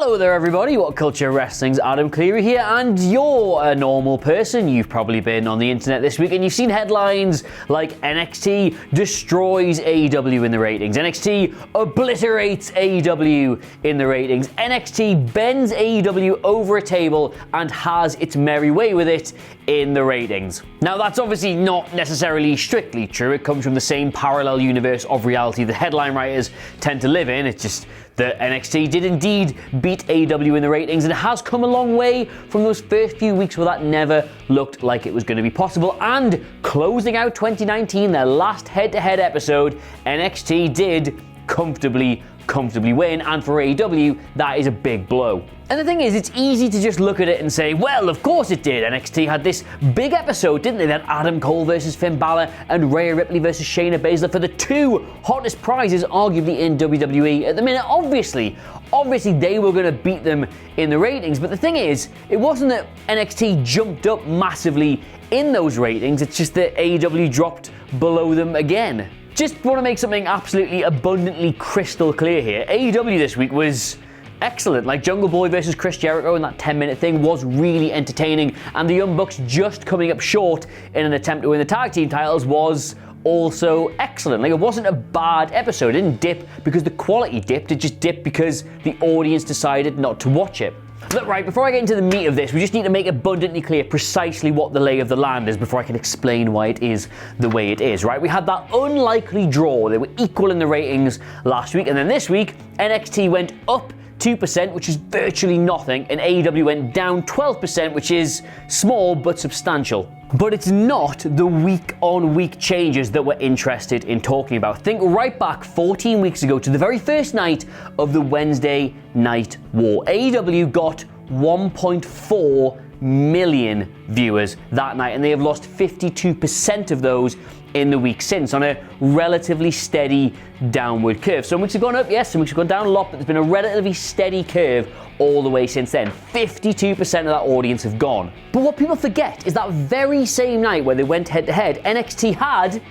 Hello there everybody, WhatCulture Wrestling's Adam Clery here, and you're a normal person. You've probably been on the internet this week and you've seen headlines like NXT destroys AEW in the ratings, NXT obliterates AEW in the ratings, NXT bends AEW over a table and has its merry way with it in the ratings. Now that's obviously not necessarily strictly true. It comes from the same parallel universe of reality the headline writers tend to live in. It's just that NXT did indeed beat AEW in the ratings, and it has come a long way from those first few weeks where that never looked like it was going to be possible. And closing out 2019, their last head-to-head episode, NXT did comfortably win, and for AEW, that is a big blow. And the thing is, it's easy to just look at it and say, well, of course it did. NXT had this big episode, didn't they? They had Adam Cole versus Finn Balor and Rhea Ripley versus Shayna Baszler for the two hottest prizes, arguably, in WWE at the minute. Obviously, they were going to beat them in the ratings. But the thing is, it wasn't that NXT jumped up massively in those ratings. It's just that AEW dropped below them again. Just want to make something absolutely abundantly crystal clear here. AEW this week was excellent. Like Jungle Boy versus Chris Jericho and that 10-minute thing was really entertaining, and the Young Bucks just coming up short in an attempt to win the tag team titles was also excellent. Like, it wasn't a bad episode. It didn't dip because the quality dipped. It just dipped because the audience decided not to watch it. Look, right, before I get into the meat of this, we just need to make abundantly clear precisely what the lay of the land is before I can explain why it is the way it is, right? We had that unlikely draw. They were equal in the ratings last week, and then this week, NXT went up 2%, which is virtually nothing, and AEW went down 12%, which is small but substantial. But it's not the week-on-week changes that we're interested in talking about. Think right back 14 weeks ago to the very first night of the Wednesday Night War. AEW got 1.4 million viewers that night, and they have lost 52% of those in the week since, on a relatively steady downward curve. Some weeks have gone up, yes, some weeks have gone down a lot, but there's been a relatively steady curve all the way since then. 52% of that audience have gone. But what people forget is that very same night where they went head to head, NXT had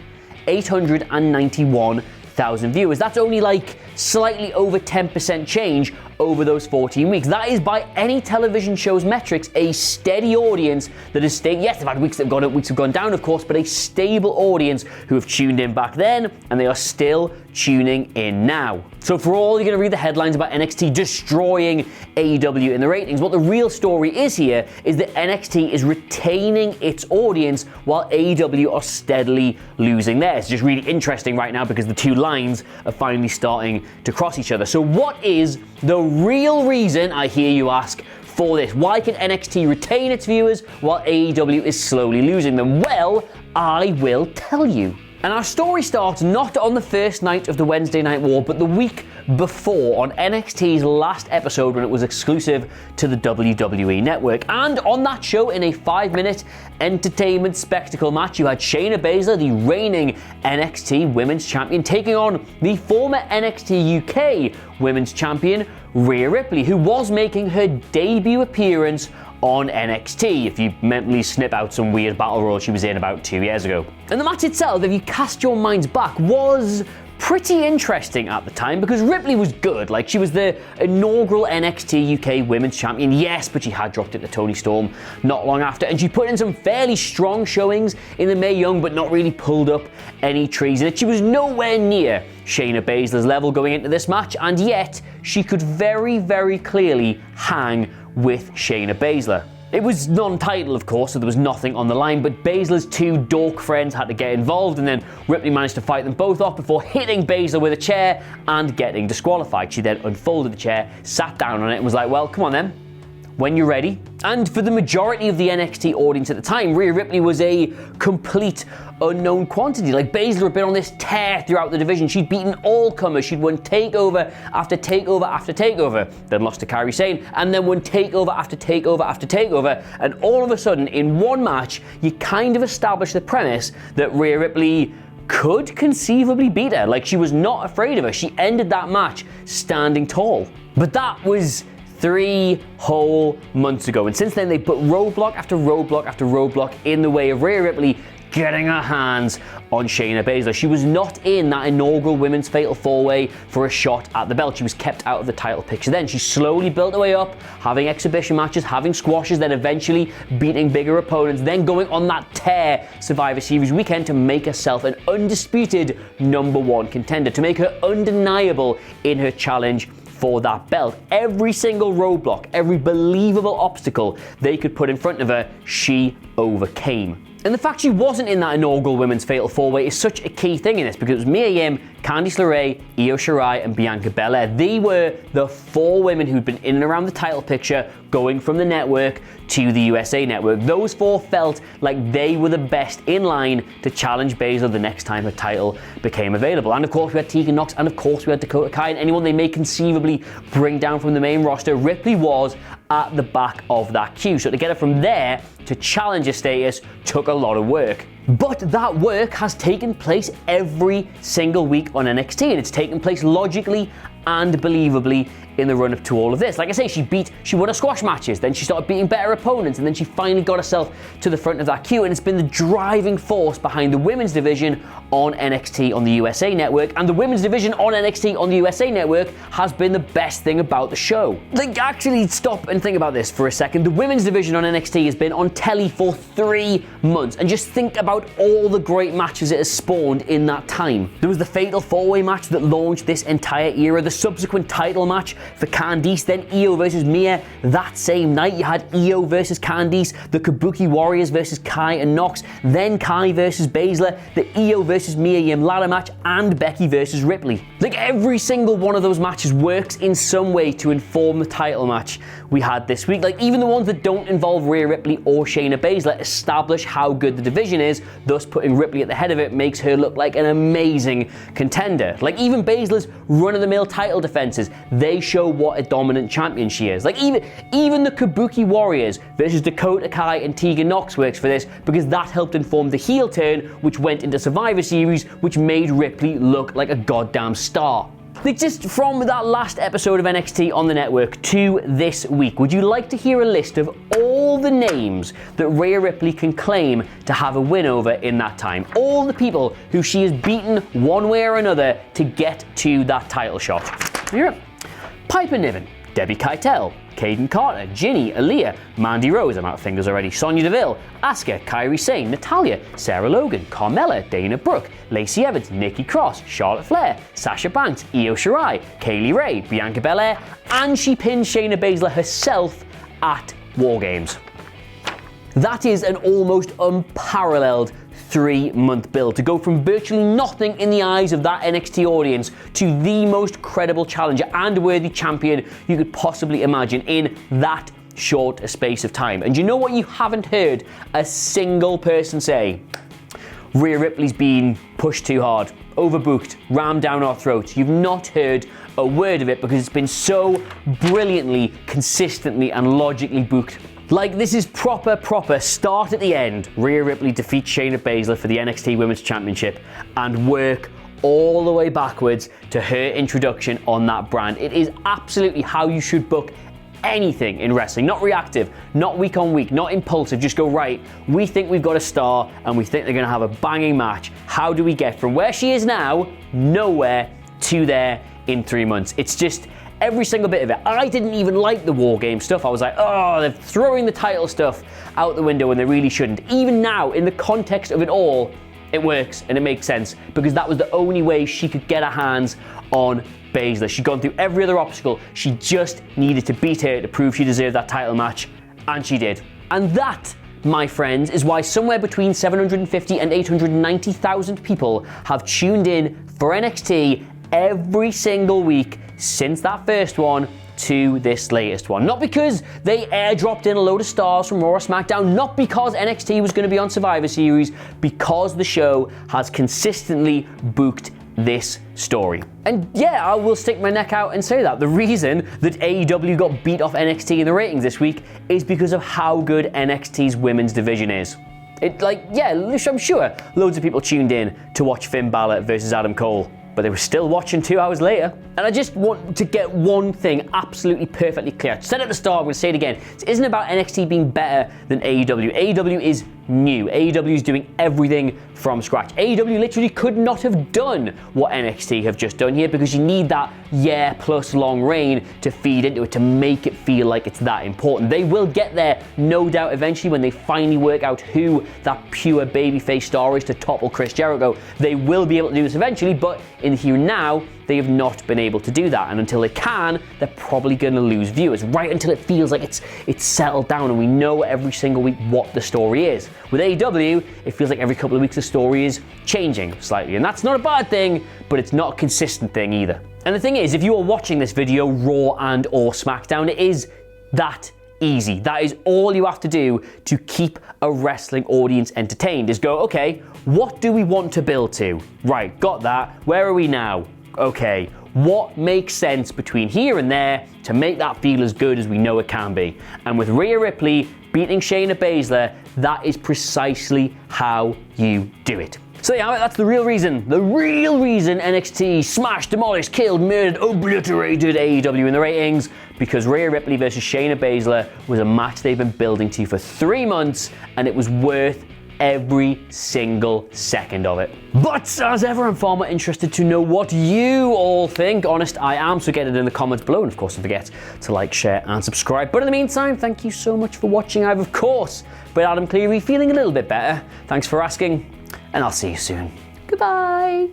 891,000 viewers. That's only like slightly over 10% change over those 14 weeks. That is, by any television show's metrics, a steady audience that has stayed. Yes, they've had weeks that have gone up, weeks have gone down, of course, but a stable audience who have tuned in back then, and they are still tuning in now. So for all you're going to read the headlines about NXT destroying AEW in the ratings, what the real story is here is that NXT is retaining its audience while AEW are steadily losing theirs. It's just really interesting right now because the two lines are finally starting to cross each other. So what is the real reason, I hear you ask, for this? Why can NXT retain its viewers while AEW is slowly losing them? Well, I will tell you. And our story starts not on the first night of the Wednesday Night War, but the week before, on NXT's last episode when it was exclusive to the WWE Network. And on that show, in a 5-minute entertainment spectacle match, you had Shayna Baszler, the reigning NXT Women's Champion, taking on the former NXT UK Women's Champion, Rhea Ripley, who was making her debut appearance on NXT, if you mentally snip out some weird battle royal she was in about 2 years ago. And the match itself, if you cast your minds back, was pretty interesting at the time because Ripley was good. Like, she was the inaugural NXT UK Women's Champion, yes, but she had dropped it to Toni Storm not long after, and she put in some fairly strong showings in the Mae Young, but not really pulled up any trees in it. She was nowhere near Shayna Baszler's level going into this match, and yet she could very, very clearly hang with Shayna Baszler. It was non-title, of course, so there was nothing on the line, but Baszler's two dork friends had to get involved, and then Ripley managed to fight them both off before hitting Baszler with a chair and getting disqualified. She then unfolded the chair, sat down on it, and was like, well, come on then, when you're ready. And for the majority of the NXT audience at the time, Rhea Ripley was a complete unknown quantity. Like, Baszler had been on this tear throughout the division. She'd beaten all comers. She'd won takeover after takeover after takeover, then lost to Kairi Sane, and then won takeover after takeover after takeover. And all of a sudden, in one match, you kind of establish the premise that Rhea Ripley could conceivably beat her. Like, she was not afraid of her. She ended that match standing tall. But that was 3 whole months ago, and since then they put roadblock after roadblock after roadblock in the way of Rhea Ripley getting her hands on Shayna Baszler. She was not in that inaugural Women's Fatal 4-Way for a shot at the belt. She was kept out of the title picture then. She slowly built her way up, having exhibition matches, having squashes, then eventually beating bigger opponents, then going on that tear Survivor Series weekend to make herself an undisputed #1 contender, to make her undeniable in her challenge for that belt. Every single roadblock, every believable obstacle they could put in front of her, she overcame. And the fact she wasn't in that inaugural Women's Fatal 4-Way is such a key thing in this, because it was Mia Yim, Candice LeRae, Io Shirai, and Bianca Belair. They were the 4 women who'd been in and around the title picture, going from the network to the USA Network. Those 4 felt like they were the best in line to challenge Baszler the next time her title became available. And of course we had Tegan Nox, and of course we had Dakota Kai, and anyone they may conceivably bring down from the main roster. Ripley was at the back of that queue. So to get her from there to challenger status took a lot of work. But that work has taken place every single week on NXT, and it's taken place logically and believably in the run up to all of this. Like I say, she won her squash matches, then she started beating better opponents, and then she finally got herself to the front of that queue, and it's been the driving force behind the women's division on NXT on the USA Network, and the women's division on NXT on the USA Network has been the best thing about the show. Like, actually stop and think about this for a second. The women's division on NXT has been on telly for 3 months, and just think about all the great matches it has spawned in that time. There was the Fatal 4-Way match that launched this entire era, the subsequent title match for Candice, then Io versus Mia. That same night you had Io versus Candice, the Kabuki Warriors versus Kai and Nox, then Kai versus Baszler, the Io versus Mia Yim ladder match, and Becky versus Ripley. Like, every single one of those matches works in some way to inform the title match we had this week. Like, even the ones that don't involve Rhea Ripley or Shayna Baszler establish how good the division is, thus putting Ripley at the head of it makes her look like an amazing contender. Like, even Baszler's run-of-the-mill title defenses, they show what a dominant champion she is. Like, even the Kabuki Warriors versus Dakota Kai and Tegan Nox works for this, because that helped inform the heel turn, which went into Survivor Series, which made Ripley look like a goddamn star. Like, just from that last episode of NXT on the network to this week, would you like to hear a list of all the names that Rhea Ripley can claim to have a win over in that time? All the people who she has beaten one way or another to get to that title shot. Here, Piper Niven, Debbie Keitel, Kaden Carter, Ginny, Aaliyah, Mandy Rose, I'm out of fingers already, Sonya Deville, Asuka, Kairi Sane, Natalya, Sarah Logan, Carmella, Dana Brooke, Lacey Evans, Nikki Cross, Charlotte Flair, Sasha Banks, Io Shirai, Kaylee Ray, Bianca Belair, and she pinned Shayna Baszler herself at War Games. That is an almost unparalleled 3-month build to go from virtually nothing in the eyes of that NXT audience to the most credible challenger and worthy champion you could possibly imagine in that short a space of time. And you know what you haven't heard a single person say? Rhea Ripley's been pushed too hard, overbooked, rammed down our throats. You've not heard a word of it because it's been so brilliantly, consistently, and logically booked. Like, this is proper start at the end. Rhea Ripley defeats Shayna Baszler for the NXT Women's Championship and work all the way backwards to her introduction on that brand. It is absolutely how you should book anything in wrestling. Not reactive, not week on week, not impulsive. Just go, right, we think we've got a star and we think they're going to have a banging match. How do we get from where she is now, nowhere, to there in 3 months? It's just every single bit of it. I didn't even like the War Game stuff. I was like, oh, they're throwing the title stuff out the window when they really shouldn't. Even now, in the context of it all, it works and it makes sense, because that was the only way she could get her hands on Baszler. She'd gone through every other obstacle. She just needed to beat her to prove she deserved that title match, and she did. And that, my friends, is why somewhere between 750 and 890,000 people have tuned in for NXT every single week since that first one to this latest one. Not because they airdropped in a load of stars from Raw or SmackDown, not because NXT was going to be on Survivor Series, because the show has consistently booked this story. And yeah, I will stick my neck out and say that. The reason that AEW got beat off NXT in the ratings this week is because of how good NXT's women's division is. I'm sure loads of people tuned in to watch Finn Balor versus Adam Cole, but they were still watching 2 hours later. And I just want to get one thing absolutely perfectly clear. I said at the start, I'm going to say it again. This isn't about NXT being better than AEW. AEW is new. AEW is doing everything from scratch. AEW literally could not have done what NXT have just done here because you need that year plus long reign to feed into it, to make it feel like it's that important. They will get there, no doubt, eventually when they finally work out who that pure babyface star is to topple Chris Jericho. They will be able to do this eventually, but in here now, they have not been able to do that. And until they can, they're probably going to lose viewers, right until it feels like it's settled down and we know every single week what the story is. With AEW, it feels like every couple of weeks the story is changing slightly. And that's not a bad thing, but it's not a consistent thing either. And the thing is, if you are watching this video, Raw and or SmackDown, it is that easy. That is all you have to do to keep a wrestling audience entertained, is go, okay, what do we want to build to? Right, got that. Where are we now? Okay, what makes sense between here and there to make that feel as good as we know it can be? And with Rhea Ripley beating Shayna Baszler, that is precisely how you do it. So yeah, that's the real reason NXT smashed, demolished, killed, murdered, obliterated AEW in the ratings, because Rhea Ripley versus Shayna Baszler was a match they've been building to for 3 months, and it was worth every single second of it. But as ever, I'm far more interested to know what you all think. Honest, I am, so get it in the comments below, and of course don't forget to like, share and subscribe. But in the meantime, thank you so much for watching. I've of course been Adam Clery, feeling a little bit better. Thanks for asking, and I'll see you soon. Goodbye.